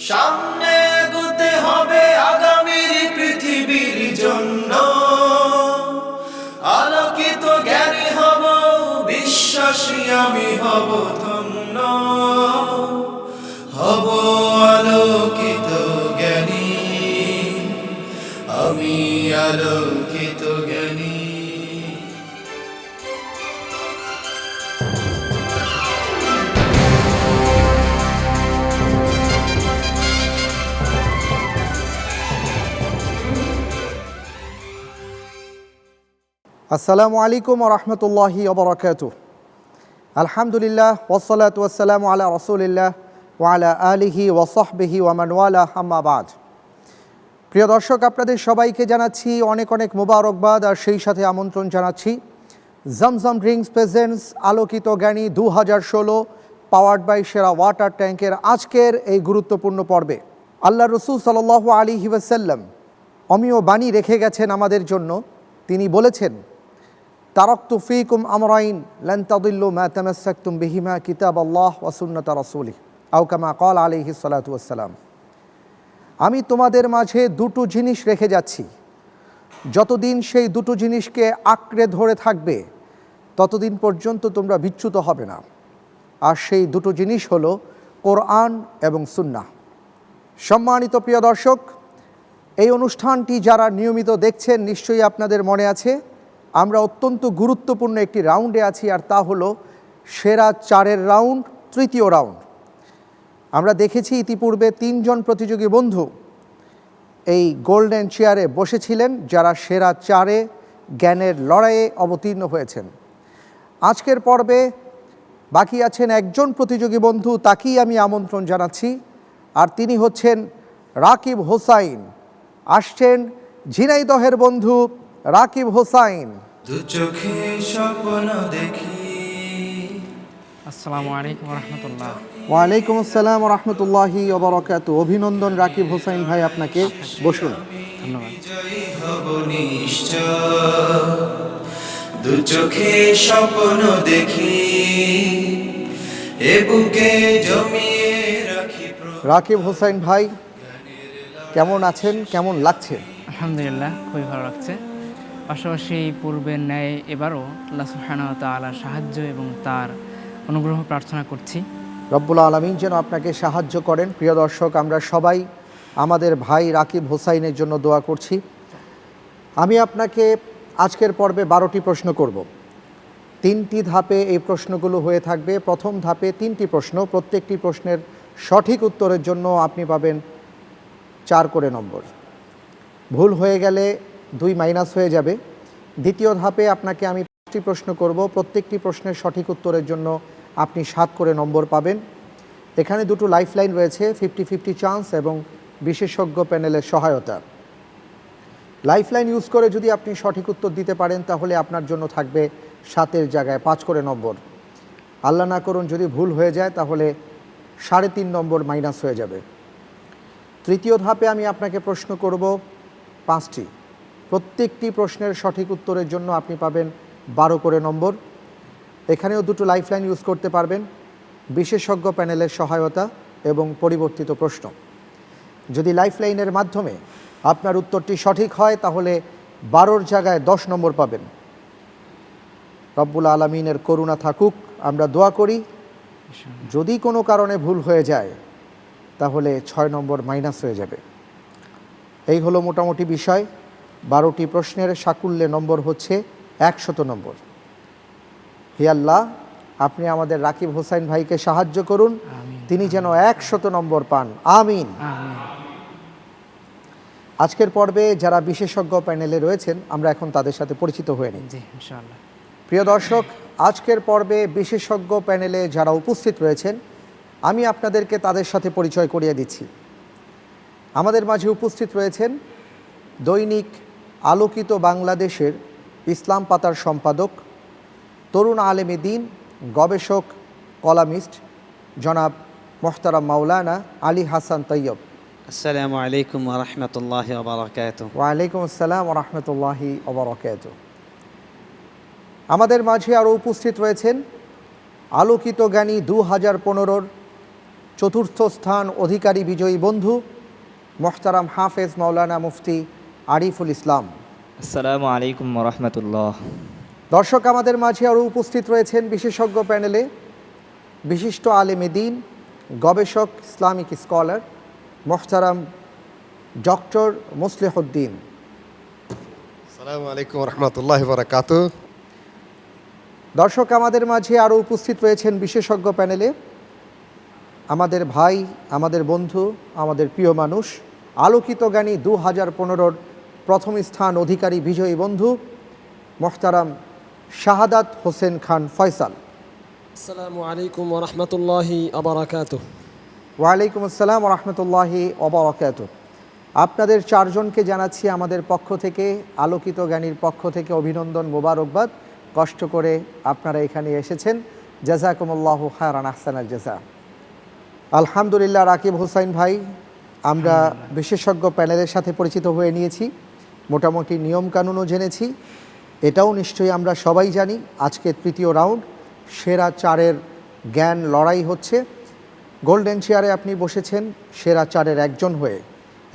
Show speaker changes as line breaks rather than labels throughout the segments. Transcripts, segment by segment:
সামনে এগোতে হবে আগামীর পৃথিবীর জন্য। আলোকিত জ্ঞানী হব, বিশ্বাসী আমি হব ধন্য। হব আলোকিত জ্ঞানী, আমি আলোকিত জ্ঞানী।
আসসালামু আলাইকুম ওয়া রাহমাতুল্লাহি ওয়া বারাকাতুহু। আলহামদুলিল্লাহ ওয়াসসালাতু ওয়াসসালামু আলা রাসূলিল্লাহ ওয়া আলা আলিহি ওয়া সাহবিহি ওয়া মান ওয়ালা, আম্মা বাদ। প্রিয় দর্শক, আপনাদের সবাইকে জানাচ্ছি অনেক অনেক মোবারকবাদ, আর সেই সাথে আমন্ত্রণ জানাচ্ছি জমজম ড্রিঙ্কস প্রেজেন্টস আলোকিত জ্ঞানী 2016 পাওয়ার্ড বাই সেরা ওয়াটার ট্যাঙ্কের আজকের এই গুরুত্বপূর্ণ পর্বে আল্লাহ রসুল সাল্লাল্লাহু আলাইহি ওয়াসাল্লাম অমীয় বাণী রেখে গেছেন আমাদের জন্য। তিনি বলেছেন, তারাকতু ফীকুম আমরাইন লান তাদিল্লু মা তামাসসাকতুম বিহিমা কিতাবাল্লাহ ওয়া সুন্নাতা রাসূলিহি আও কামা ক্বালা আলাইহিস সালাতু ওয়াস সালাম। আমি তোমাদের মাঝে দুটো জিনিস রেখে যাচ্ছি, যতদিন সেই দুটো জিনিসকে আঁকড়ে ধরে থাকবে ততদিন পর্যন্ত তোমরা বিচ্যুত হবে না। আর সেই দুটো জিনিস হলো কোরআন এবং সুন্নাহ। সম্মানিত প্রিয় দর্শক, এই অনুষ্ঠানটি যারা নিয়মিত দেখছেন নিশ্চয়ই আপনাদের মনে আছে আমরা অত্যন্ত গুরুত্বপূর্ণ একটি রাউন্ডে আছি, আর তা হলো সেরা চারের রাউন্ড, তৃতীয় রাউন্ড। আমরা দেখেছি ইতিপূর্বে 3 জন প্রতিযোগী বন্ধু এই গোল্ডেন চেয়ারে বসেছিলেন, যারা সেরা চারে জ্ঞানের লড়াইয়ে অবতীর্ণ হয়েছেন। আজকের পর্বে বাকি আছেন একজন প্রতিযোগী বন্ধু, তাকেই আমি আমন্ত্রণ জানাচ্ছি, আর তিনি হচ্ছেন রাকিব হোসাইন। আসছেন ঝিনাইদহের বন্ধু রাকিব হোসাইন।
দু চোখে স্বপ্ন দেখি।
আসসালামু আলাইকুম রহমতুল্লাহ।
ওয়ালাইকুম আসসালাম রহমতুল্লাহি ওয়া বারাকাতুহু। অভিনন্দন রাকিব হোসাইন ভাই, আপনাকে। বসুন।
ধন্যবাদ।
জয়ী হব নিশ্চয়, দু চোখে স্বপ্ন দেখি, এ বুকে জমিয়ে রাখি।
রাকিব হোসাইন ভাই কেমন আছেন, কেমন লাগছে?
আলহামদুলিল্লাহ, খুবই ভালো লাগছে। পাশাপাশি পূর্বের ন্যায় এবারও আল্লাহ সুবহানাহু ওয়া তাআলার সাহায্য এবং তার অনুগ্রহ প্রার্থনা করছি।
রব্বুল আলামিন যেন আপনাকে সাহায্য করেন। প্রিয় দর্শক, আমরা সবাই আমাদের ভাই রাকিব হোসাইনের জন্য দোয়া করছি। আমি আপনাকে আজকের পর্বে 12টি প্রশ্ন করব। 3টি ধাপে এই প্রশ্নগুলো হয়ে থাকবে। প্রথম ধাপে 3টি প্রশ্ন, প্রত্যেকটি প্রশ্নের সঠিক উত্তরের জন্য আপনি পাবেন 4 করে নম্বর। ভুল হয়ে গেলে 2 মাইনাস হয়ে যাবে। দ্বিতীয় ধাপে আপনাকে আমি 5টি প্রশ্ন করব, প্রত্যেকটি প্রশ্নের সঠিক উত্তরের জন্য আপনি 7 করে নম্বর পাবেন। এখানে দুটো লাইফলাইন রয়েছে, 50-50 চান্স এবং বিশেষজ্ঞ প্যানেলের সহায়তা। লাইফলাইন ইউজ করে যদি আপনি সঠিক উত্তর দিতে পারেন তাহলে আপনার জন্য থাকবে 7-এর জায়গায় 5 করে নম্বর। আল্লাহ না করুন যদি ভুল হয়ে যায় তাহলে 3.5 নম্বর মাইনাস হয়ে যাবে। তৃতীয় ধাপে আমি আপনাকে প্রশ্ন করব 5টি। প্রত্যেকটি প্রশ্নের সঠিক উত্তরের জন্য আপনি পাবেন 12 করে নম্বর। এখানেও দুটো লাইফলাইন ইউজ করতে পারবেন, বিশেষজ্ঞ প্যানেলের সহায়তা এবং পরিবর্তিত প্রশ্ন। যদি লাইফলাইনের মাধ্যমে আপনার উত্তরটি সঠিক হয় তাহলে 12-র জায়গায় 10 নম্বর পাবেন। রব্বুল আলামিনের করুণা থাকুক, আমরা দোয়া করি। যদি কোনো কারণে ভুল হয়ে যায় তাহলে 6 নম্বর মাইনাস হয়ে যাবে। এই হলো মোটামুটি বিষয়। 12টি প্রশ্নের সাকুল্যে নম্বর হচ্ছে 100 নম্বর। হে আল্লাহ, আপনি আমাদের রাকিব হোসাইন ভাইকে সাহায্য করুন, তিনি যেন 100 নম্বর পান। আমিন। আজকের পর্বে যারা বিশেষজ্ঞ প্যানেলে রয়েছেন আমরা এখন তাদের সাথে পরিচিত হয়ে নিই।
জি, ইনশাআল্লাহ।
প্রিয় দর্শক, আজকের পর্বে বিশেষজ্ঞ প্যানেলে যারা উপস্থিত রয়েছেন আমি আপনাদেরকে তাদের সাথে পরিচয় করিয়ে দিচ্ছি। আমাদের মাঝে উপস্থিত রয়েছেন দৈনিক আলোকিত বাংলাদেশের ইসলাম পাতার সম্পাদক, তরুণ আলেমে দ্বীন, গবেষক, কলামিস্ট জনাব মোহতারাম মাওলানা আলী হাসান তৈয়ব।
আসসালামু আলাইকুম ওয়া রাহমাতুল্লাহি ওয়া বারাকাতুহু।
ওয়ালাইকুম আসসালাম ওয়া রাহমাতুল্লাহি ওয়া বারাকাতুহু। আমাদের মাঝে আরও উপস্থিত রয়েছেন আলোকিত জ্ঞানী 2015-র চতুর্থ স্থান অধিকারী বিজয়ী বন্ধু মোহতারাম হাফেজ মাওলানা মুফতি আরিফুল ইসলাম।
আসসালামু আলাইকুম রহমতুল্লাহ।
দর্শক, আমাদের মাঝে আরও উপস্থিত রয়েছেন বিশেষজ্ঞ প্যানেলে বিশিষ্ট আলেমে দ্বীন, গবেষক, ইসলামিক স্কলার মোহতারাম ডক্টর মুসলিহুদ্দিন।
আসসালামু আলাইকুম রহমতুল্লাহ বারাকাতুহু।
দর্শক, আমাদের মাঝে আরও উপস্থিত রয়েছেন বিশেষজ্ঞ প্যানেলে আমাদের ভাই, আমাদের বন্ধু, আমাদের প্রিয় মানুষ, আলোকিত জ্ঞানী 2015-র প্রথম স্থান অধিকারী বিজয়ী বন্ধু মোহতারাম শাহাদাত হোসেন খান ফয়সাল।
আসসালামু আলাইকুম ওরহমতুল্লাহি আবরাকাতুহ।
ওয়ালাইকুম আসসালাম রহমতুল্লাহি ওবরাকাতুহ। আপনাদের চারজনকে জানাচ্ছি আমাদের পক্ষ থেকে, আলোকিত জ্ঞানীর পক্ষ থেকে অভিনন্দন, মোবারকবাদ। কষ্ট করে আপনারা এখানে এসেছেন, জাযাকুমুল্লাহু খায়রান আহসানাল জাযা। আলহামদুলিল্লাহ, রাকিব হোসাইন ভাই, আমরা বিশেষজ্ঞ প্যানেলের সাথে পরিচিত হয়ে নিয়েছি, মোটামুটি নিয়মকানুনও জেনেছি। এটাও নিশ্চয়ই আমরা সবাই জানি, আজকে তৃতীয় রাউন্ড, সেরা চারের জ্ঞান লড়াই হচ্ছে। গোল্ডেন চেয়ারে আপনি বসেছেন সেরা চারের একজন হয়ে,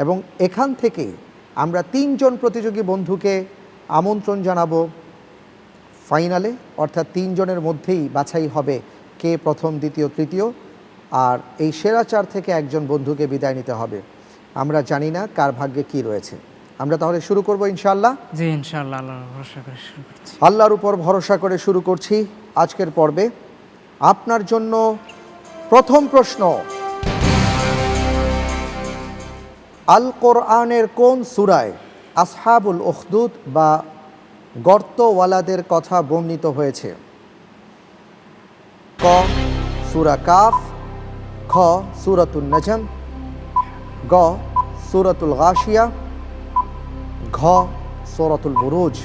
এবং এখান থেকে আমরা 3 জন প্রতিযোগী বন্ধুকে আমন্ত্রণ জানাবো ফাইনালে, অর্থাৎ 3 জনের মধ্যেই বাছাই হবে কে প্রথম, দ্বিতীয়, তৃতীয়। আর এই সেরা চার থেকে একজন বন্ধুকে বিদায় নিতে হবে। আমরা জানি না কার ভাগ্যে কি রয়েছে। আমরা তাহলে শুরু করব ইনশাআল্লাহ।
জি ইনশাআল্লাহ, আল্লাহর ভরসা করে শুরু করছি।
আল্লাহর উপর ভরসা করে শুরু করছি আজকের পর্বে। আপনার জন্য প্রথম প্রশ্ন, আল কোরআনের কোন সূরায় আসহাবুল উখদুদ বা গর্তওয়ালাদের কথা বর্ণিত হয়েছে? ক সূরা কাফ, খ সূরাতুন নজম, গ সূরাতুল গাশিয়া, ঘ সূরাতুল বুরুজ।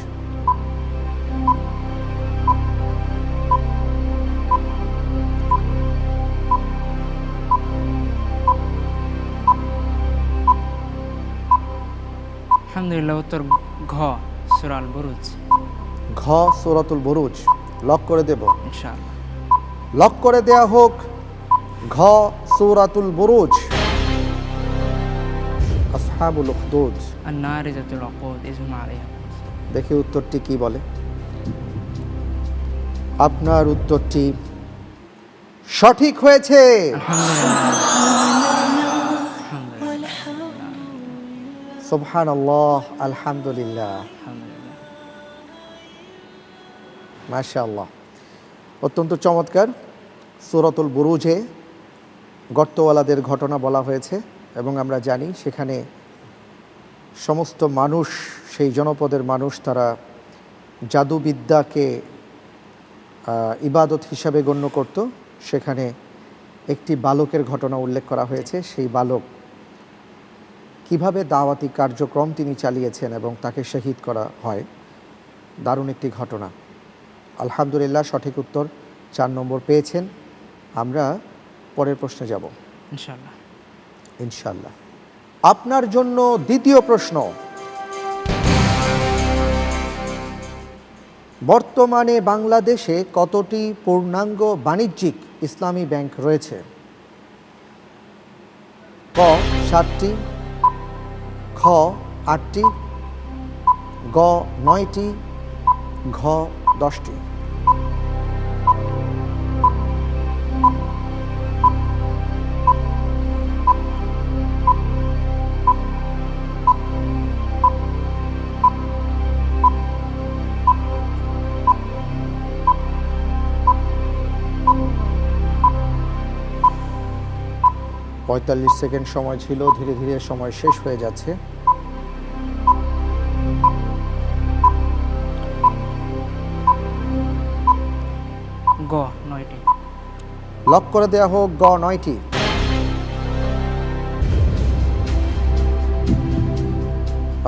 আলহামদুলিল্লাহ, উত্তর ঘ সূরা আল বুরুজ।
ঘ সূরাতুল বুরুজ লক করে দেব?
ইনশাআল্লাহ।
লক করে দেয়া হোক ঘ সূরাতুল বুরুজ। আসহাবুল উখদুদ,
আন-নারি যাতুল ওয়াকুদ ইযহুম আলাইহা।
দেখি উত্তরটি কি বলে। আপনার উত্তরটি সঠিক হয়েছে। সুবহানাল্লাহ, আলহামদুলিল্লাহ, মাশাআল্লাহ, অত্যন্ত চমৎকার। সূরাতুল বুরুজে গর্তওয়ালাদের ঘটনা বলা হয়েছে, এবং আমরা জানি সেখানে সমস্ত মানুষ, সেই জনপদের মানুষ, তারা জাদুবিদ্যাকে ইবাদত হিসাবে গণ্য করত। সেখানে একটি বালকের ঘটনা উল্লেখ করা হয়েছে। সেই বালক কিভাবে দাওয়াতি কার্যক্রম তিনি চালিয়েছেন এবং তাকে শহীদ করা হয়, দারুণ একটি ঘটনা। আলহামদুলিল্লাহ, সঠিক উত্তর 4 নম্বর পেয়েছেন। আমরা পরের প্রশ্নে যাব
ইনশাআল্লাহ।
ইনশাআল্লাহ। আপনার জন্য দ্বিতীয় প্রশ্ন, বর্তমানে বাংলাদেশে কতটি পূর্ণাঙ্গ বাণিজ্যিক ইসলামী ব্যাংক রয়েছে? ক 7টি, খ 8টি, গ 9টি, ঘ 10টি। পঁয়তাল্লিশ সেকেন্ড সময় ছিল, ধীরে ধীরে সময় শেষ হয়ে যাচ্ছে।
গ 9টি।
লক করে দেয়া হোক গ 9টি।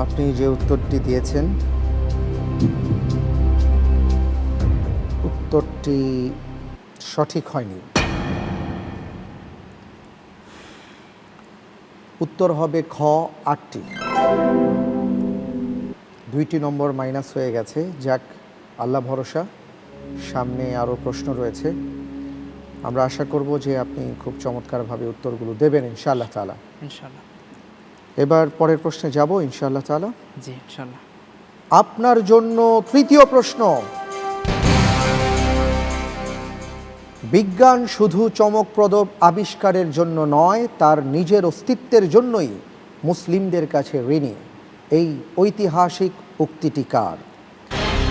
আপনি যে উত্তরটি দিয়েছেন, উত্তরটি সঠিক হয়নি। উত্তর হবে খ 8টি। 2টি নম্বর মাইনাস হয়ে গেছে। যাক, আল্লাহ ভরসা, সামনে আরও প্রশ্ন রয়েছে। আমরা আশা করব যে আপনি খুব চমৎকারভাবে উত্তরগুলো দেবেন ইনশাআল্লাহ তাআলা।
ইনশাল্লাহ।
এবার পরের প্রশ্নে যাব ইনশাআল্লাহ তাআলা।
জি ইনশাল্লাহ।
আপনার জন্য তৃতীয় প্রশ্ন। বিজ্ঞান শুধু চমকপ্রদ আবিষ্কারের জন্য নয়, তার নিজের অস্তিত্বের জন্যই মুসলিমদের কাছে ঋণী। এই ঐতিহাসিক উক্তিটি কার?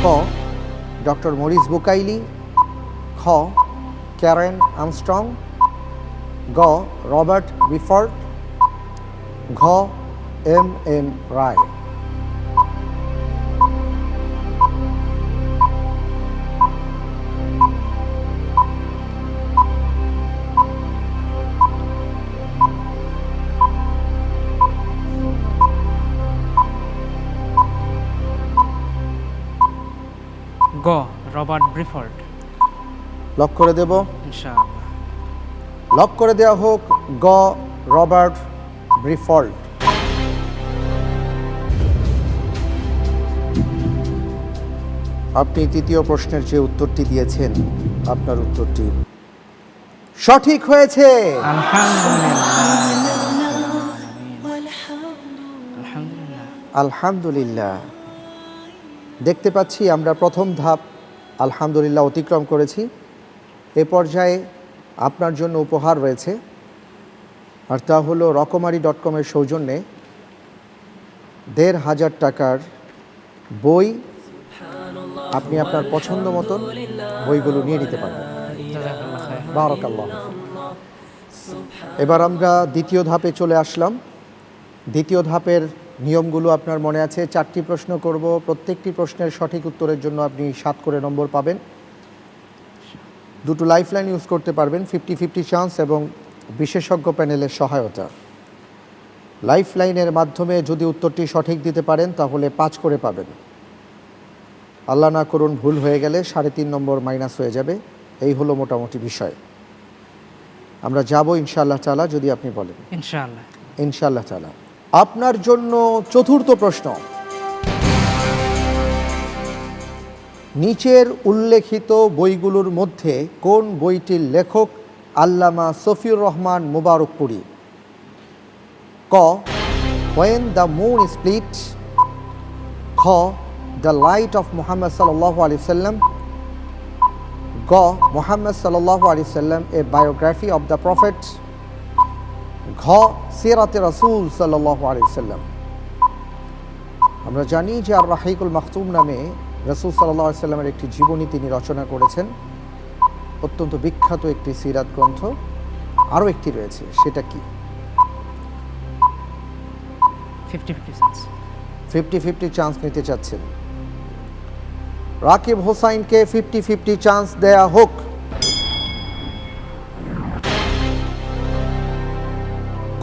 ক ডক্টর মরিস বুকাইলি, খ ক্যারেন আর্মস্ট্রং, গ রবার্ট বিফর্ড, ঘ এম রায়।
গ রবার্ট ব্রিফোর্ড।
লক করে দেব।
ইনশাআল্লাহ।
লক করে দেওয়া হোক গ রবার্ট ব্রিফোর্ড। আপনি তৃতীয় প্রশ্নের যে উত্তরটি দিয়েছেন, আপনার উত্তরটি সঠিক হয়েছে। আলহামদুলিল্লাহ। দেখতে পাচ্ছি আমরা প্রথম ধাপ আলহামদুলিল্লাহ অতিক্রম করেছি। এ পর্যায়ে আপনার জন্য উপহার রয়েছে, আর তা হলো রকমারি.com-এর সৌজন্যে ১৫০০ টাকার বই। আপনি আপনার পছন্দ মতন বইগুলো নিয়ে নিতে পারবেন। বারাকাল্লাহ। এবার আমরা দ্বিতীয় ধাপে চলে আসলাম। দ্বিতীয় ধাপের নিয়মগুলো আপনার মনে আছে। 4টি প্রশ্ন করব, প্রত্যেকটি প্রশ্নের সঠিক উত্তরের জন্য আপনি 7 করে নম্বর পাবেন। 2টো লাইফলাইন ইউজ করতে পারবেন, 50-50 চান্স এবং বিশেষজ্ঞ প্যানেলের সহায়তা। লাইফলাইনের মাধ্যমে যদি উত্তরটি সঠিক দিতে পারেন তাহলে 5 করে পাবেন। আল্লাহ না করুন ভুল হয়ে গেলে 3.5 নম্বর মাইনাস হয়ে যাবে। এই হলো মোটামুটি বিষয়। আমরা যাব ইনশাআল্লাহ তাআলা, যদি আপনি বলেন।
ইনশাআল্লাহ।
ইনশাআল্লাহ তাআলা। আপনার জন্য চতুর্থ প্রশ্ন। নিচের উল্লেখিত বইগুলোর মধ্যে কোন বইটির লেখক আল্লামা সফিউর রহমান মুবারকপুরী? ক হোয়েন দ্য মুন স্প্লিট, খ দ্য লাইট অফ মুহাম্মদ সাল্লাল্লাহু আলাইহি সাল্লাম, গ মুহাম্মদ সাল্লাল্লাহু আলাইহি সাল্লাম a biography of the prophet, ঘ সিরাতে রাসূল সাল্লাল্লাহু আলাইহি সাল্লাম। আমরা জানি যে আর রাহিকুল মাখতুম নামে রাসূল সাল্লাল্লাহু আলাইহি সাল্লামের একটি জীবনী তিনি রচনা করেছেন। অত্যন্ত বিখ্যাত একটি সিরাত গ্রন্থ। আরও একটি রয়েছে, সেটা কি?
50-50 চান্স।
50-50 চান্স নিতে চাচ্ছেন। রাকিব হোসাইনকে 50-50 চান্স দেয়া হোক।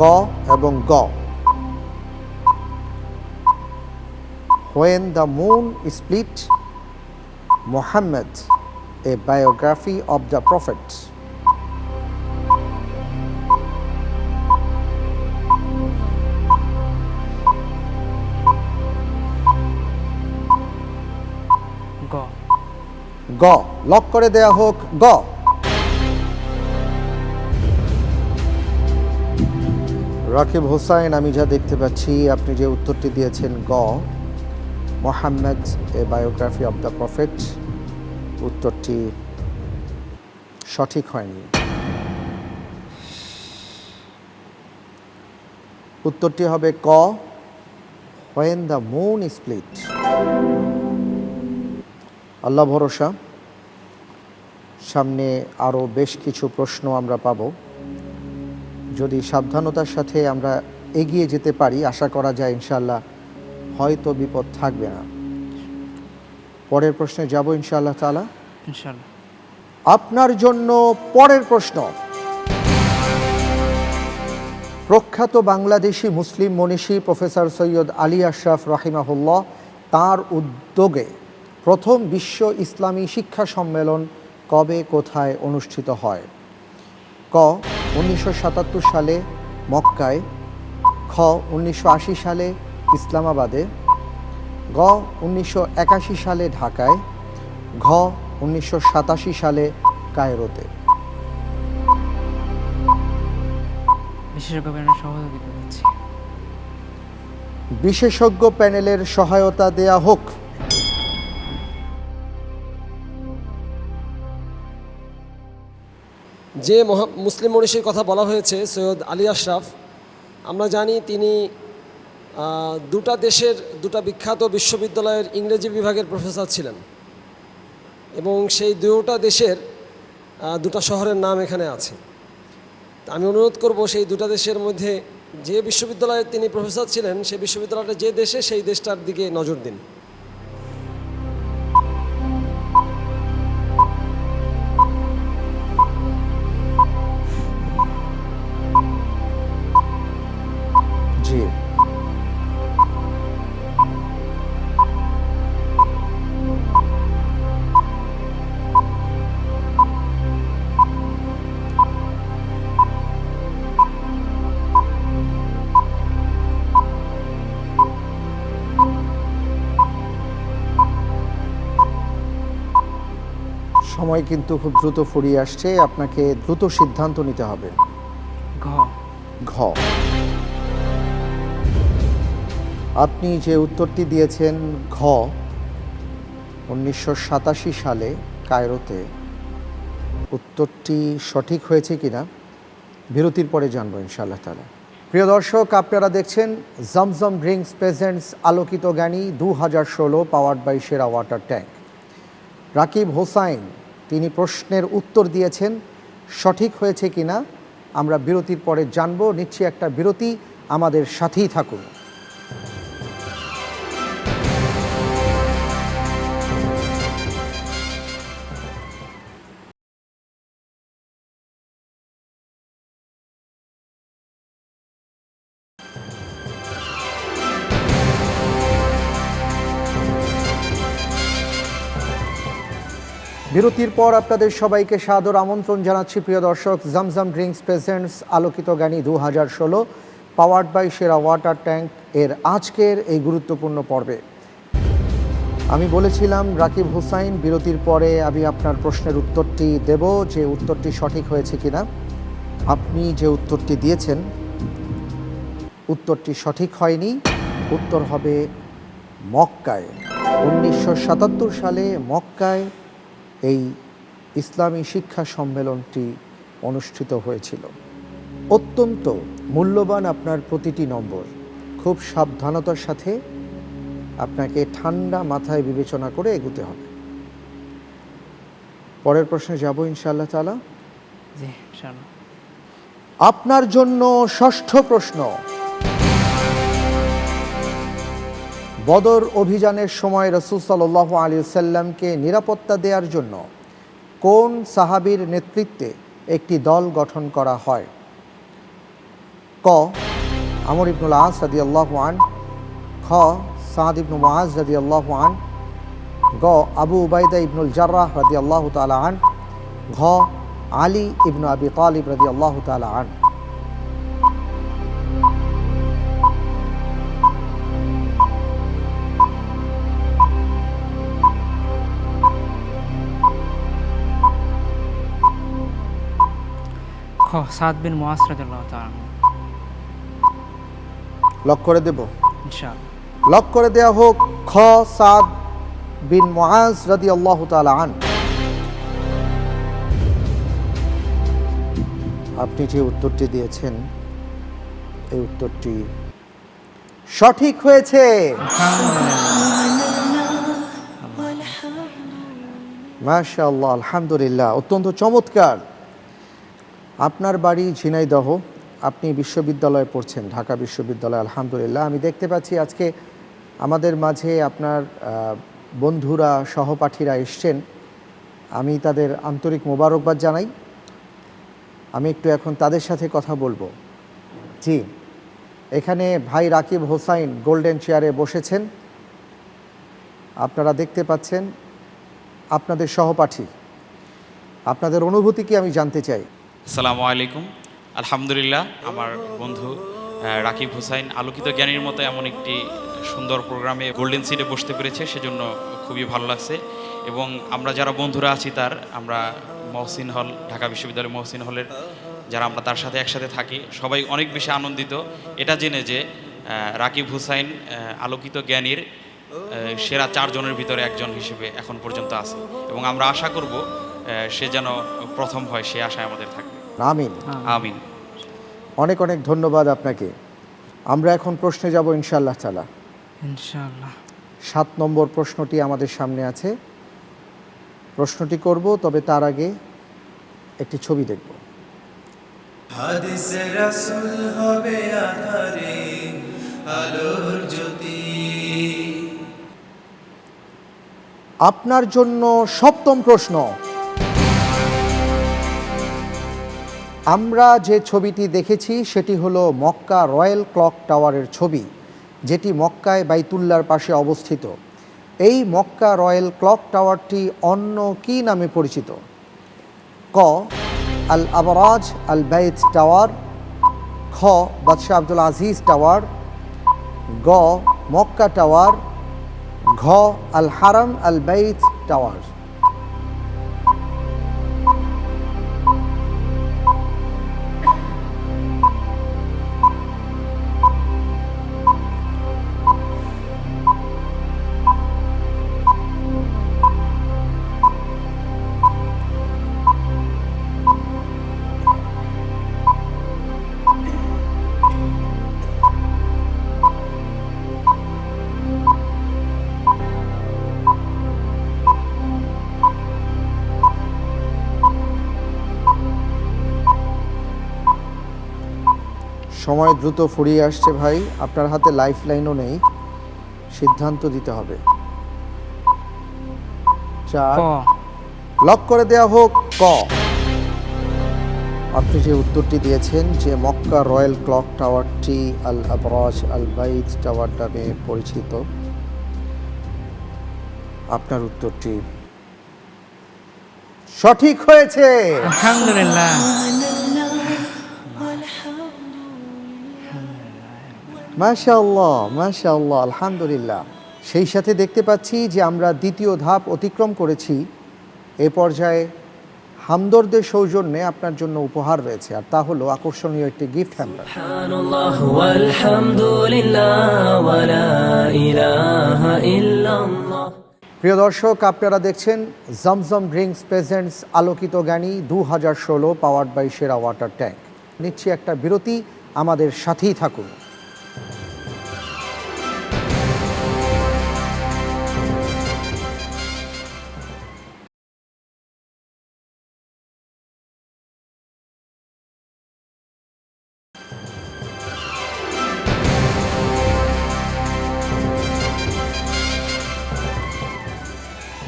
ক এবং গ। When the moon split, Muhammad a biography of the prophet.
গ।
গ লক করে দেয়া হোক গ। রাকিব হোসাইন, আমি যা দেখতে পাচ্ছি আপনি যে উত্তরটি দিয়েছেন গ Muhammad a biography of the prophet, উত্তরটি সঠিক হয়নি। উত্তরটি হবে ক হোয়েন দ্য মুন স্প্লিট। আল্লাহ ভরসা, সামনে আরও বেশ কিছু প্রশ্ন আমরা পাব। যদি সাবধানতার সাথে আমরা এগিয়ে যেতে পারি, আশা করা যায় ইনশাআল্লাহ হয়তো বিপদ থাকবে না। পরের প্রশ্নে যাব ইনশাআল্লাহ তাআলা।
ইনশাআল্লাহ।
আপনার জন্য পরের প্রশ্ন। প্রখ্যাত বাংলাদেশি মুসলিম মনীষী প্রফেসর সৈয়দ আলী আশরাফ রাহিমাহুল্লাহ তার উদ্যোগে প্রথম বিশ্ব ইসলামী শিক্ষা সম্মেলন কবে কোথায় অনুষ্ঠিত হয়? ক 1977 সালে মক্কায়, খ 1980 সালে ইসলামাবাদে, গ 1981 সালে ঢাকায়, ঘ 1987 সালে কায়রোতে।
বিশেষজ্ঞ প্যানেলের সহযোগিতা দিচ্ছি।
বিশেষজ্ঞ প্যানেলের সহায়তা দেয়া হোক।
যে মুসলিম মনীষীর কথা বলা হয়েছে সৈয়দ আলী আশরাফ, আমরা জানি তিনি দুটা দেশের দুটা বিখ্যাত বিশ্ববিদ্যালয়ের ইংরেজি বিভাগের প্রফেসর ছিলেন এবং সেই দুটা দেশের দুটা শহরের নাম এখানে আছে। তা আমি অনুরোধ করব সেই দুটা দেশের মধ্যে যে বিশ্ববিদ্যালয়ে তিনি প্রফেসর ছিলেন সেই বিশ্ববিদ্যালয়টা যে দেশে, সেই দেশটার দিকে নজর দিন।
জি, সময় কিন্তু খুব দ্রুত ফুরিয়ে আসছে, আপনাকে দ্রুত সিদ্ধান্ত নিতে হবে।
ঘ।
ঘ, আপনি যে উত্তরটি দিয়েছেন ঘ, 1987 সালে কায়রোতে, উত্তরটি সঠিক হয়েছে কিনা বিরতির পরে জানবো ইনশাআল্লাহ তাআলা। প্রিয় দর্শক, আপনারা দেখছেন জমজম ড্রিঙ্কস প্রেজেন্টস আলোকিত জ্ঞানী 2016 পাওয়ার্ড বাই সেরা ওয়াটার ট্যাঙ্ক। রাকিব হোসাইন তিনি প্রশ্নের উত্তর দিয়েছেন, সঠিক হয়েছে কিনা আমরা বিরতির পরে জানবো। নিচ্ছি একটা বিরতি, আমাদের সাথেই থাকুন। বিরতির পর আপনাদের সবাইকে সাদর আমন্ত্রণ জানাচ্ছি প্রিয় দর্শক, জমজম ড্রিঙ্কস প্রেজেন্টস আলোকিত জ্ঞানী 2016 পাওয়ার্ড বাই সেরা ওয়াটার ট্যাঙ্ক এর আজকের এই গুরুত্বপূর্ণ পর্বে। আমি বলেছিলাম রাকিব হোসাইন বিরতির পরে আমি আপনার প্রশ্নের উত্তরটি দেব, যে উত্তরটি সঠিক হয়েছে কিনা। আপনি যে উত্তরটি দিয়েছেন উত্তরটি সঠিক হয়নি, উত্তর হবে মক্কায়। 1977 সালে মক্কায় এই ইসলামী শিক্ষা সম্মেলনটি অনুষ্ঠিত হয়েছিল। অত্যন্ত মূল্যবান আপনার প্রতিটি নম্বর, খুব সাবধানতার সাথে আপনাকে ঠান্ডা মাথায় বিবেচনা করে এগোতে হবে। পরের প্রশ্নে যাব ইনশাআল্লাহ তাআলা।
জি ইনশাআল্লাহ।
আপনার জন্য ষষ্ঠ প্রশ্ন। বদর অভিযানের সময় রাসূল সাল্লাল্লাহু আলাইহি ওয়াসাল্লামকে নিরাপত্তা দেওয়ার জন্য কোন সাহাবীর নেতৃত্বে একটি দল গঠন করা হয়? ক আমর ইবনুল আস রাদিয়াল্লাহু আনহু, খ সাদ ইবনু মুআজ রাদিয়াল্লাহু আনহু, গ আবু উবাইদা ইবনুল জাররাহ রাদিয়াল্লাহু তাআলা আনহু, ঘ আলী ইবনু আবি তালিব রাদিয়াল্লাহু তাআলা আনহু।
খ সাদ বিন মুআজ রাদিয়াল্লাহু তাআলা আনহু।
লক করে দেব?
ইনশাআল্লাহ।
লক করে দেয়া হোক। খ সাদ বিন মুআজ রাদিয়াল্লাহু তাআলা আনহু। আপনি যে উত্তরটি দিয়েছেন এই উত্তরটি সঠিক হয়েছে। মাশাআল্লাহ, আলহামদুলিল্লাহ, অত্যন্ত চমৎকার। আপনার বাড়ি ঝিনাইদহ, আপনি বিশ্ববিদ্যালয়ে পড়ছেন, ঢাকা বিশ্ববিদ্যালয়। আলহামদুলিল্লাহ, আমি দেখতে পাচ্ছি আজকে আমাদের মাঝে আপনার বন্ধুরা, সহপাঠীরা এসছেন, আমি তাদের আন্তরিক মোবারকবাদ জানাই। আমি একটু এখন তাদের সাথে কথা বলবো। জি, এখানে ভাই রাকিব হোসাইন গোল্ডেন চেয়ারে বসেছেন, আপনারা দেখতে পাচ্ছেন, আপনাদের সহপাঠী, আপনাদের অনুভূতি কি আমি জানতে চাই।
আসসালামু আলাইকুম। আলহামদুলিল্লাহ, আমার বন্ধু রাকিব হোসাইন আলোকিত জ্ঞানীর মতো এমন একটি সুন্দর প্রোগ্রামে গোল্ডেন সিটে বসতে পেরেছে, সেজন্য খুবই ভালো লাগছে। এবং আমরা যারা বন্ধুরা আছি আমরা মহসিন হল, ঢাকা বিশ্ববিদ্যালয়ের মহসিন হলের যারা আমরা তার সাথে একসাথে থাকি সবাই অনেক বেশি আনন্দিত এটা জেনে যে রাকিব হুসাইন আলোকিত জ্ঞানীর সেরা 4 জনের ভিতরে একজন হিসেবে এখন পর্যন্ত আছে এবং আমরা আশা করব সে যেন প্রথম হয়, সে আশায় আমাদের থাকবে।
আমিন।
আমিন।
অনেক অনেক ধন্যবাদ আপনাকে। আমরা এখন প্রশ্নে যাব ইনশাআল্লাহ তাআলা।
ইনশাআল্লাহ।
7 নম্বর প্রশ্নটি আমাদের সামনে আছে। প্রশ্নটি করব, তবে তার আগে একটি ছবি দেখব।
হাদিসে রাসূল হবে আধারে আলোর জ্যোতি।
আপনার জন্য 7ম প্রশ্ন। আমরা যে ছবিটি দেখেছি সেটি হলো মক্কা রয়্যাল ক্লক টাওয়ারের ছবি, যেটি মক্কায় বাইতুল্লাহর পাশে অবস্থিত। এই মক্কা রয়্যাল ক্লক টাওয়ারটি অন্য কী নামে পরিচিত? ক আল আবরাজ আল বাইত টাওয়ার, খ বাদশাহ আব্দুল আজিজ টাওয়ার, গ মক্কা টাওয়ার, ঘ আল হারাম আল বাইত টাওয়ার। সময় দ্রুত ফুরিয়ে আসছে ভাই, আপনার হাতে লাইফ লাইনও নেই, সিদ্ধান্ত দিতে হবে। 4
ক।
লক করে দেওয়া হোক ক। আপনি যে উত্তরটি দিয়েছেন যে মক্কা রয়্যাল ক্লক টাওয়ারটি আল আবরাজ আল বাইত টাওয়ার নামে পরিচিত, আপনার উত্তরটি সঠিক হয়েছে।
আলহামদুলিল্লাহ।
মাশাআল্লাহ মাশাআল্লাহ, আলহামদুলিল্লাহ। সেই সাথে দেখতে পাচ্ছি যে আমরা দ্বিতীয় ধাপ অতিক্রম করেছি। এ পর্যায়ে হামদর্দের সৌজন্যে আপনার জন্য উপহার রয়েছে, আর তা হলো আকর্ষণীয় একটি গিফট হ্যাম্পার।
সুবহানাল্লাহ ওয়ালহামদুলিল্লাহ ওয়ালা ইলাহা ইল্লাল্লাহ।
প্রিয় দর্শক, আপনারা দেখছেন জমজম ড্রিঙ্কস প্রেজেন্টস আলোকিত জ্ঞানী 2016 পাওয়ার্ড বাই সেরা ওয়াটার ট্যাঙ্ক। নিচ্ছি একটা বিরতি, আমাদের সাথেই থাকুন।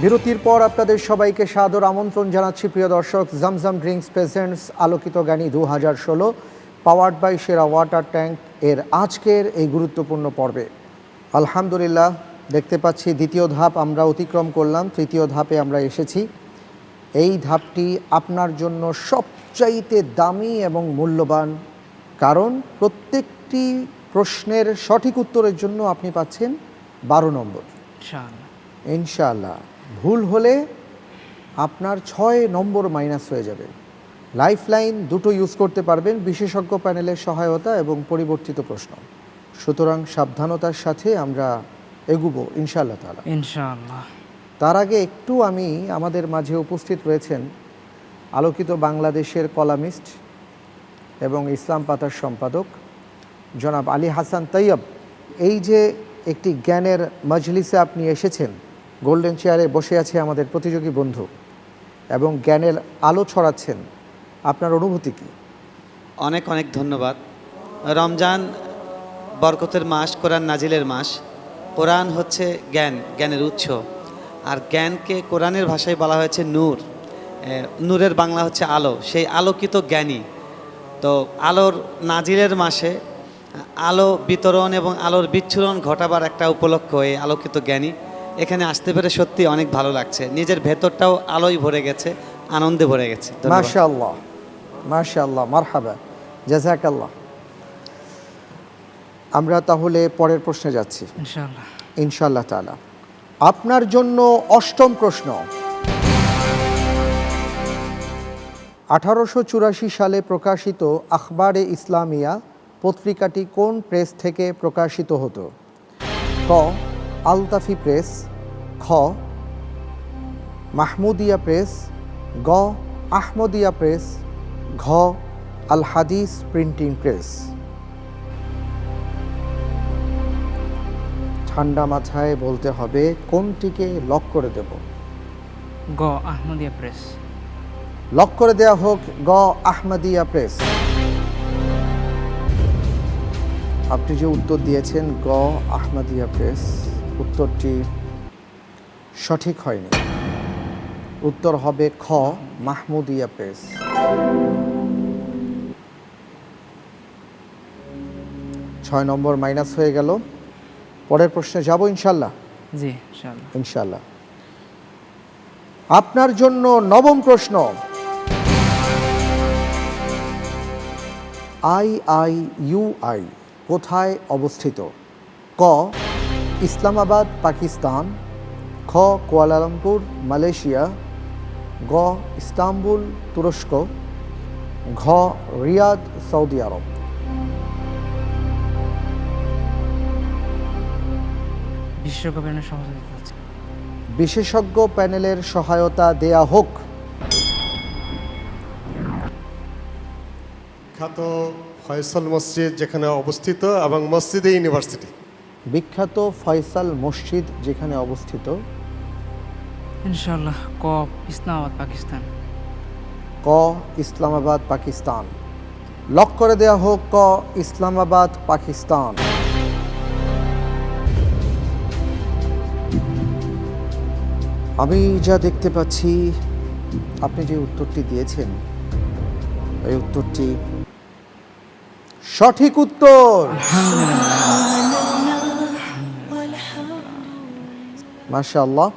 বিরতির পর আপনাদের সবাইকে সাদর আমন্ত্রণ জানাচ্ছি প্রিয় দর্শক, জমজম ড্রিঙ্কস প্রেজেন্টস আলোকিত জ্ঞানী 2016 পাওয়ার্ড বাই সেরা ওয়াটার ট্যাঙ্ক এর আজকের এই গুরুত্বপূর্ণ পর্বে। আলহামদুলিল্লাহ, দেখতে পাচ্ছি দ্বিতীয় ধাপ আমরা অতিক্রম করলাম, তৃতীয় ধাপে আমরা এসেছি। এই ধাপটি আপনার জন্য সবচাইতে দামি এবং মূল্যবান, কারণ প্রত্যেকটি প্রশ্নের সঠিক উত্তরের জন্য আপনি পাচ্ছেন 12 নম্বর
ইনশাআল্লাহ।
ইনশাআল্লাহ। ভুল হলে আপনার 6 নম্বর মাইনাস হয়ে যাবে। লাইফ লাইন দুটো ইউজ করতে পারবেন, বিশেষজ্ঞ প্যানেলের সহায়তা এবং পরিবর্তিত প্রশ্ন। সুতরাং সাবধানতার সাথে আমরা এগুবো ইনশাআল্লাহ তাআলা।
ইনশাআল্লাহ।
তার আগে একটু আমি আমাদের মাঝে উপস্থিত রয়েছেন আলোকিত বাংলাদেশের কলামিস্ট এবং ইসলাম পাতার সম্পাদক জনাব আলী হাসান তৈয়ব। এই যে একটি জ্ঞানের মজলিসে আপনি এসেছেন, গোল্ডেন চেয়ারে বসে আছে আমাদের প্রতিযোগী বন্ধু এবং জ্ঞানের আলো ছড়াচ্ছেন, আপনার অনুভূতি কি?
অনেক অনেক ধন্যবাদ। রমজান বরকতের মাস, কোরআন নাজিলের মাস। কোরআন হচ্ছে জ্ঞান, জ্ঞানের উৎস। আর জ্ঞানকে কোরআনের ভাষায় বলা হয়েছে নূর। নূরের বাংলা হচ্ছে আলো, সেই আলোকিত জ্ঞানী। তো আলোর নাজিলের মাসে আলো বিতরণ এবং আলোর বিচ্ছুরণ ঘটাবার একটা উপলক্ষ এই আলোকিত জ্ঞানী। এখানে আসতে পেরে সত্যি অনেক ভালো লাগছে, নিজের ভেতরটাও আলোয় ভরে গেছে, আনন্দে ভরে গেছে।
মাশাআল্লাহ মাশাআল্লাহ, মারহাবা, জাযাকাল্লাহ। আমরা তাহলে পরের প্রশ্নে যাচ্ছি
ইনশাআল্লাহ।
ইনশাআল্লাহ তাআলা। আপনার জন্য 8ম প্রশ্ন। 1884 সালে প্রকাশিত আখবারে ইসলামিয়া পত্রিকাটি কোন প্রেস থেকে প্রকাশিত হতো? ক আলতাফি প্রেস, খ মাহমুদিয়া প্রেস, গ আহমদিয়া প্রেস, ঘ আল হাদিস প্রিন্টিং প্রেস। ঠান্ডা মাথায় বলতে হবে কোনটিকে লক করে দেব।
গ আহমদিয়া প্রেস।
লক করে দেয়া হোক গ আহমদিয়া প্রেস। আপনি যে উত্তর দিয়েছেন গ আহমদিয়া প্রেস, উত্তরটি সঠিক হয়নি। উত্তর হবে খ মাহমুদিয়া প্রেস। ছয় নম্বর মাইনাস হয়ে গেল। পরের প্রশ্নে যাব ইনশাল্লাহ।
জি ইনশাআল্লাহ।
ইনশাল্লাহ। আপনার জন্য নবম প্রশ্ন, IIUI কোথায় অবস্থিত? ক ইসলামাবাদ পাকিস্তান, খ কুয়ালালামপুর মালয়েশিয়া, গ ইস্তাম্বুল তুরস্ক, ঘ রিয়াদ সৌদি আরব।
বিশেষজ্ঞ প্যানেল সহযোগিতা আছে।
বিশেষজ্ঞ প্যানেলের সহায়তা দেয়া হোক।
খ্যাত ফয়সাল মসজিদ যেখানে অবস্থিত এবং মসজিদে ইউনিভার্সিটি।
বিখ্যাত ফয়সাল মসজিদ যেখানে অবস্থিত।
ইনশাআল্লাহ ক ইসলামাবাদ পাকিস্তান।
ক ইসলামাবাদ পাকিস্তান। লক করে দেয়া হোক ক ইসলামাবাদ পাকিস্তান। আমি যা দেখতে পাচ্ছি আপনি যে উত্তরটি দিয়েছেন এই উত্তরটি সঠিক উত্তর। মাশাআল্লাহ,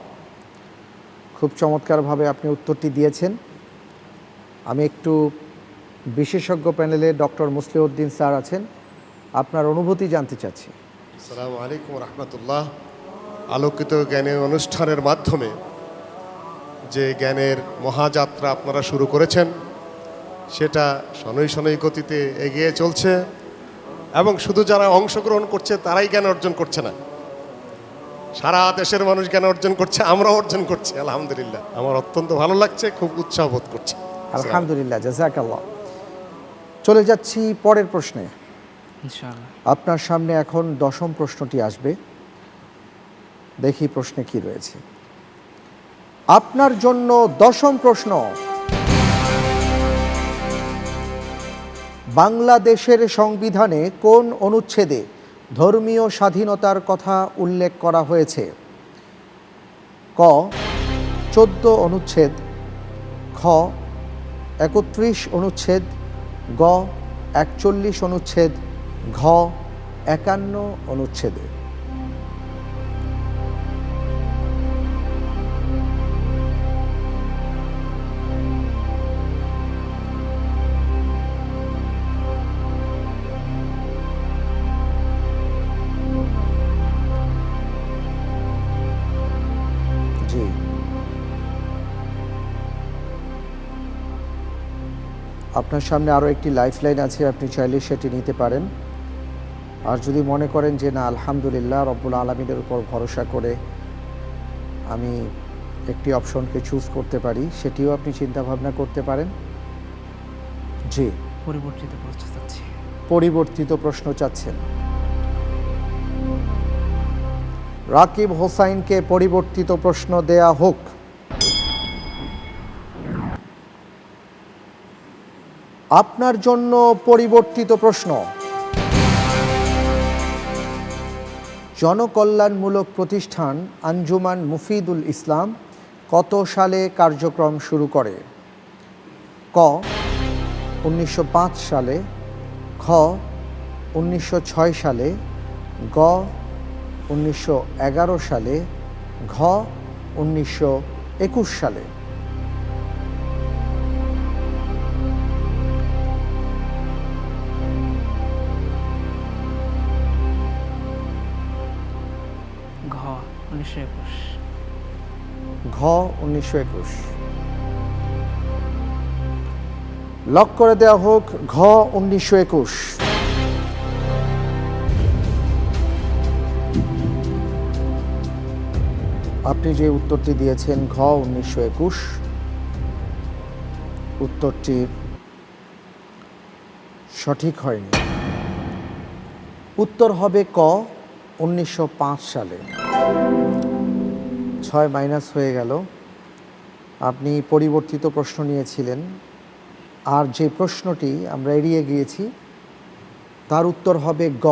খুব চমৎকারভাবে আপনি উত্তরটি দিয়েছেন। আমি একটু বিশেষজ্ঞ প্যানেলে ডক্টর মুসলিউদ্দিন স্যার আছেন, আপনার অনুভূতি জানতে চাচ্ছি।
আসসালামু আলাইকুম রহমতুল্লাহ। আলোকিত জ্ঞানের অনুষ্ঠানের মাধ্যমে যে জ্ঞানের মহাযাত্রা আপনারা শুরু করেছেন সেটা শনৈ শনৈ গতিতে এগিয়ে চলছে এবং শুধু যারা অংশগ্রহণ করছে তারাই জ্ঞান অর্জন করছে না, সারা দেশের মানুষ জ্ঞান অর্জন করছে, আমরাও অর্জন করছি আলহামদুলিল্লাহ। আমার অত্যন্ত ভালো লাগছে, খুব উৎসাহ বোধ করছি।
আলহামদুলিল্লাহ, জাযাকাল্লাহ। চলে যাচ্ছি পরের প্রশ্নে।
ইনশাআল্লাহ।
আপনার সামনে এখন দশম প্রশ্নটি আসবে, দেখি প্রশ্নে কি রয়েছে। আপনার জন্য দশম প্রশ্ন, বাংলাদেশের সংবিধানে কোন অনুচ্ছেদে ধর্মীয় স্বাধীনতার কথা উল্লেখ করা হয়েছে? ক 14 অনুচ্ছেদ, খ 31 অনুচ্ছেদ, গ 41 অনুচ্ছেদ, ঘ 51 অনুচ্ছেদে। জি, আপনার সামনে আরও একটি লাইফলাইন আছে, আপনি চাইলে সেটি নিতে পারেন। আর যদি মনে করেন যে না আলহামদুলিল্লাহ রব্বুল আলামিনের উপর ভরসা করে আমি একটি অপশনকে চুজ করতে পারি, সেটিও আপনি চিন্তা ভাবনা করতে পারেন। জি,
পরিবর্তিত প্রশ্ন চাচ্ছি।
পরিবর্তিত প্রশ্ন চাচ্ছেন। রাকিব হোসাইনকে পরিবর্তিত প্রশ্ন দেয়া হোক। আপনার জন্য পরিবর্তিত প্রশ্ন, জনকল্যাণমূলক প্রতিষ্ঠান আঞ্জুমান মুফিদুল ইসলাম কত সালে কার্যক্রম শুরু করে? ক 1905 সালে, খ 1906 সালে, গ 1911 সালে, ঘ 1921 সালে।
ঘ 1921।
ঘ 1921। লক করে দেওয়া হোক ঘ 1921। আপনি যে উত্তরটি দিয়েছেন ঘ 1921, উত্তরটি সঠিক হয়নি। উত্তর হবে ক 1905 সালে। 6 মাইনাস হয়ে গেল। আপনি পরিবর্তিত প্রশ্ন নিয়েছিলেন, আর যে প্রশ্নটি আমরা এড়িয়ে গিয়েছি তার উত্তর হবে গ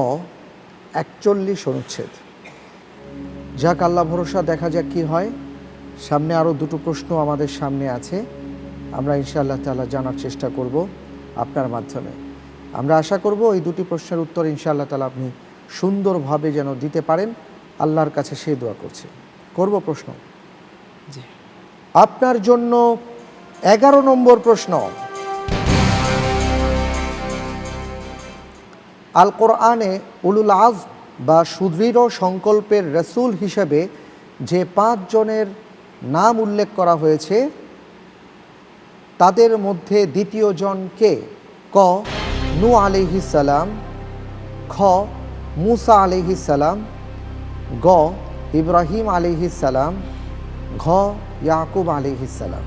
41 অনুচ্ছেদ। যাক, আল্লাহ ভরসা, দেখা যাক কি হয়। সামনে আরও দুটো প্রশ্ন আমাদের সামনে আছে, আমরা ইনশাআল্লাহ তাআলা জানার চেষ্টা করব আপনার মাধ্যমে। আমরা আশা করব এই দুটি প্রশ্নের উত্তর ইনশাআল্লাহ তাআলা আপনি সুন্দরভাবে যেন দিতে পারেন, আল্লাহর কাছে সেই দোয়া করছি। করব প্রশ্ন।
জি।
আপনার জন্য 11 নম্বর প্রশ্ন। আল কোরআনে উলুল আজম বা সুদৃঢ় সংকল্পের রসুল হিসেবে যে 5 জনের নাম উল্লেখ করা হয়েছে তাদের মধ্যে দ্বিতীয় জন কে? ক নূহ আলাইহিস সালাম, খ মুসা আলাইহিস সালাম, গ ইব্রাহিম আলাইহিস সালাম, ঘ ইয়াকুব আলাইহিস সালাম।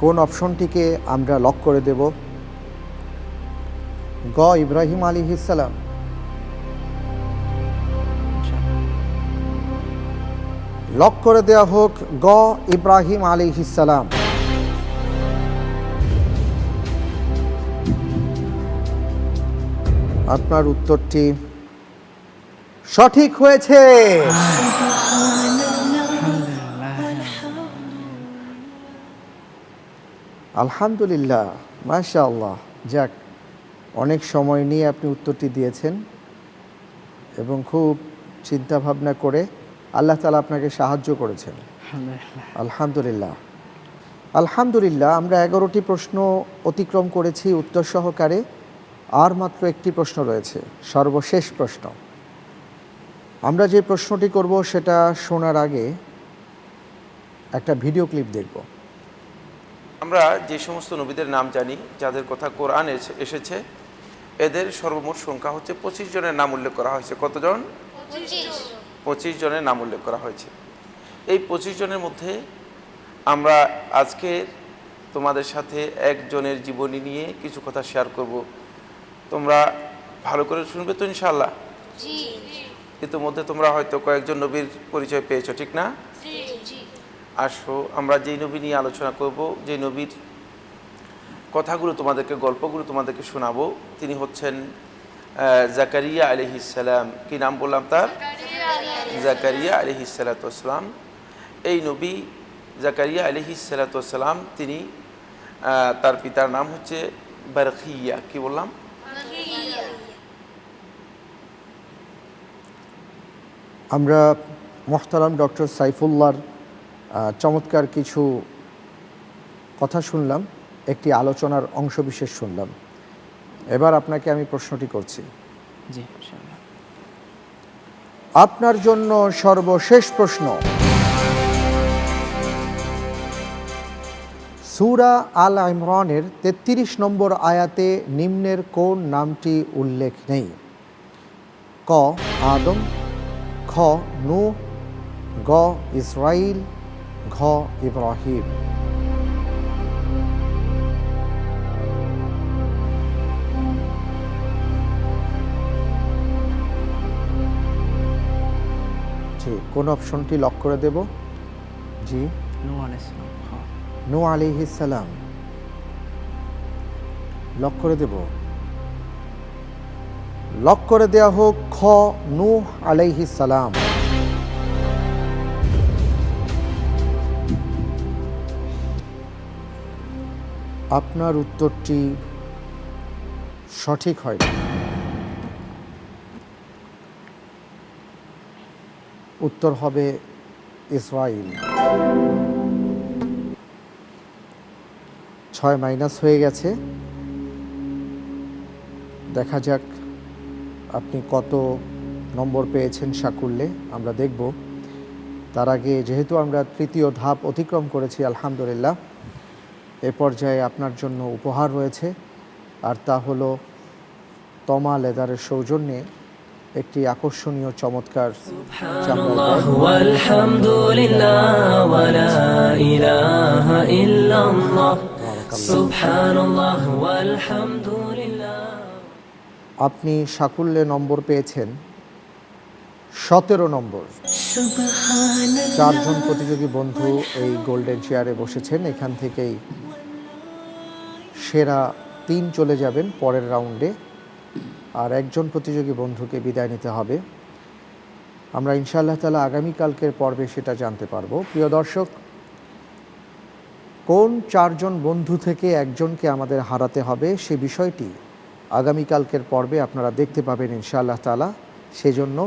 কোন অপশনটিকে আমরা লক করে দেব? গ ইব্রাহিম আলাইহিস সালাম। লক করে দেওয়া হোক গ ইব্রাহিম আলাইহিস সালাম। আপনার উত্তরটি সঠিক হয়েছে। আলহামদুলিল্লাহ, মাশাআল্লাহ। যাক, অনেক সময় নিয়ে আপনি উত্তরটি দিয়েছেন এবং খুব চিন্তা ভাবনা করে আল্লাহ তাআলা আপনাকে সাহায্য করেছেন। আলহামদুলিল্লাহ, আলহামদুলিল্লাহ। আমরা 11টি প্রশ্ন অতিক্রম করেছি উত্তর সহকারে, আর মাত্র একটি প্রশ্ন রয়েছে, সর্বশেষ প্রশ্ন। আমরা যে প্রশ্নটি করব সেটা শোনার আগে একটা ভিডিও ক্লিপ দেখব।
আমরা যে সমস্ত নবীদের নাম জানি, যাদের কথা কোরআনে এসেছে, এদের সর্বমোট সংখ্যা হচ্ছে 25 জনের নাম উল্লেখ করা হয়েছে। কতজন? 25 জনের নাম উল্লেখ করা হয়েছে। এই 25 জনের মধ্যে আমরা আজকে তোমাদের সাথে একজনের জীবনী নিয়ে কিছু কথা শেয়ার করব। তোমরা ভালো করে শুনবে তো ইনশাআল্লাহ? ইতিমধ্যে তোমরা হয়তো কয়েকজন নবীর পরিচয় পেয়েছো, ঠিক না? আসো, আমরা যেই নবী নিয়ে আলোচনা করব, যে নবীর কথাগুলো তোমাদেরকে, গল্পগুলো তোমাদেরকে শোনাবো, তিনি হচ্ছেন জাকারিয়া আলাইহিস সালাম। কি নাম বললাম তার? জাকারিয়া আলাইহিস সালাতু ওয়াস সালাম। এই নবী জাকারিয়া আলাইহিস সালাতু ওয়াস সালাম, তিনি তার পিতার নাম হচ্ছে বারখিয়া। কি বললাম?
আমরা মোহতারাম ডক্টর সাইফুল্লাহর চমৎকার কিছু কথা শুনলাম, একটি আলোচনার অংশবিশেষ শুনলাম। এবার আপনাকে আমি প্রশ্নটি করছি।
জি, ইনশাআল্লাহ।
আপনার জন্য সর্বশেষ প্রশ্ন। সূরা আল ইমরানের 33 নম্বর আয়াতে নিম্নের কোন নামটি উল্লেখ নেই? ক আদম, খ নূহ, গ ইসরাইল, ঘ ইব্রাহিম। জি, কোন অপশনটি লক করে দেব? জি,
নূহ আলাইহিস সালাম।
নূহ আলাইহিস সালাম লক করে দেব। লক করে দেয়া হোক খ নূহ আলাইহিস সালাম। আপনার উত্তরটি সঠিক হয়নি। উত্তর হবে ইসরাইল। 6 মাইনাস হয়ে গেছে। দেখা যাক আপনি কত নম্বর পেয়েছেন সাকুল্যে, আমরা দেখব। তার আগে যেহেতু আমরা তৃতীয় ধাপ অতিক্রম করেছি আলহামদুলিল্লাহ, এ পর্যায়ে আপনার জন্য উপহার রয়েছে, আর তা হলো তমা লেদারের সৌজন্যে একটি আকর্ষণীয় চমৎকার চামড়ার ব্যাগ।
আলহামদুলিল্লাহ ওয়ালা ইলাহা ইল্লাল্লাহ সুবহানাল্লাহ ওয়ালহামদুলিল্লাহ।
আপনি সাকুল্যে নম্বর পেয়েছেন 17 নম্বর। চারজন প্রতিযোগী বন্ধু এই গোল্ডেন চেয়ারে বসেছেন। এখান থেকেই সেরা 3 চলে যাবেন পরের রাউন্ডে, আর একজন প্রতিযোগী বন্ধুকে বিদায় নিতে হবে। আমরা ইনশাআল্লাহ তাআলা আগামীকালকের পর্বে সেটা জানতে পারবো। প্রিয় দর্শক, কোন 4 জন বন্ধু থেকে একজনকে আমাদের হারাতে হবে সে বিষয়টি আগামীকালকের পর্বে আপনারা দেখতে পাবেন ইনশাআল্লাহ তাআলা। সেজন্য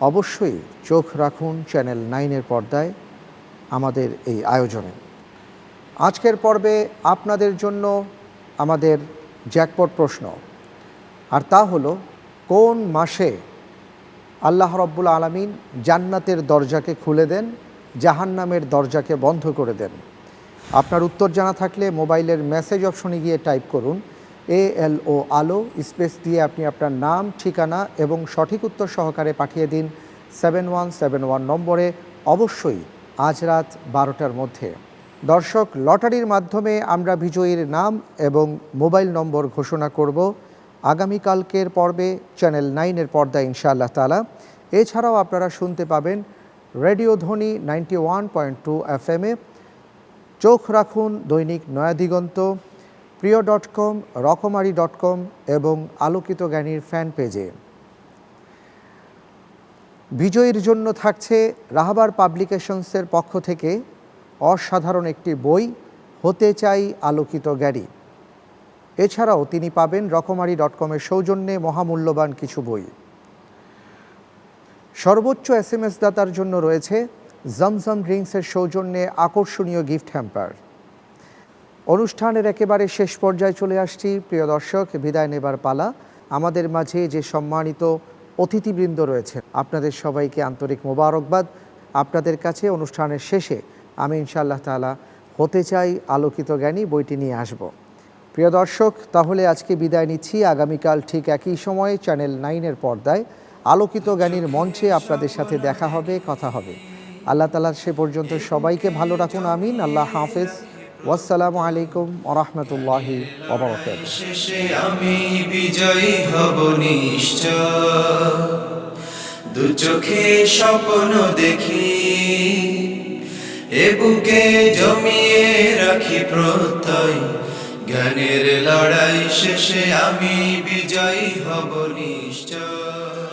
অবশ্যই চোখ রাখুন চ্যানেল 9-এর পর্দায় আমাদের এই আয়োজনে। আজকের পর্বে আপনাদের জন্য আমাদের জ্যাকপট প্রশ্ন, আর তা হলো কোন মাসে আল্লাহ রাব্বুল আলামিন জান্নাতের দরজাকে খুলে দেন, জাহান্নামের দরজাকে বন্ধ করে দেন। আপনার উত্তর জানা থাকলে মোবাইলের মেসেজ অপশনে গিয়ে টাইপ করুন ALO আলো স্পেস দিয়ে আপনি আপনার নাম, ঠিকানা এবং সঠিক উত্তর সহকারে পাঠিয়ে দিন 7171 নম্বরে, অবশ্যই আজ রাত 12টার মধ্যে। দর্শক, লটারির মাধ্যমে আমরা বিজয়ীর নাম এবং মোবাইল নম্বর ঘোষণা করব আগামীকালকের পর্বে চ্যানেল 9-এর পর্দায় ইনশাআল্লাহ তাআলা। এছাড়াও আপনারা শুনতে পাবেন রেডিও ধ্বনি 91.2 FM-এ। চোখ রাখুন দৈনিক নয়াদিগন্ত, প্রিয়.com, রকমারি.com এবং আলোকিত জ্ঞানীর ফ্যান পেজে। বিজয়ীর জন্য থাকছে রাহাবার পাবলিকেশনসের পক্ষ থেকে অসাধারণ একটি বই, হতে চাই আলোকিত জ্ঞানী। এছাড়াও তিনি পাবেন রকমারি.com-এর সৌজন্যে মহামূল্যবান কিছু বই। সর্বোচ্চ SMS দাতার জন্য রয়েছে জমজম ড্রিঙ্কসের সৌজন্যে আকর্ষণীয় গিফট হ্যাম্পার। অনুষ্ঠানের একেবারে শেষ পর্যায়ে চলে আসছি প্রিয় দর্শক, বিদায় নেবার পালা। আমাদের মাঝে যে সম্মানিত অতিথিবৃন্দ রয়েছে, আপনাদের সবাইকে আন্তরিক মোবারকবাদ। আপনাদের কাছে অনুষ্ঠানের শেষে আমি ইনশাআল্লাহ তাআলা হতে চাই আলোকিত জ্ঞানী বইটি নিয়ে আসব। প্রিয় দর্শক, তাহলে আজকে বিদায় নিচ্ছি। আগামীকাল ঠিক একই সময়ে চ্যানেল 9-এর পর্দায় আলোকিত জ্ঞানীর মঞ্চে আপনাদের সাথে দেখা হবে, কথা হবে। আল্লাহ তাআলা সে পর্যন্ত সবাইকে ভালো রাখুন, আমিন। আল্লাহ হাফেজ। ওয়াসসালামু আলাইকুম ওয়া রাহমাতুল্লাহি ওয়া বারাকাতুহু।
শেষে আমি বিজয়ী হব নিশ্চয়, দু চোখে স্বপ্ন দেখি, এ বুকে জমিয়ে রাখি প্রত্যয়, জ্ঞানের লড়াই শেষে আমি বিজয়ী হব নিশ্চয়।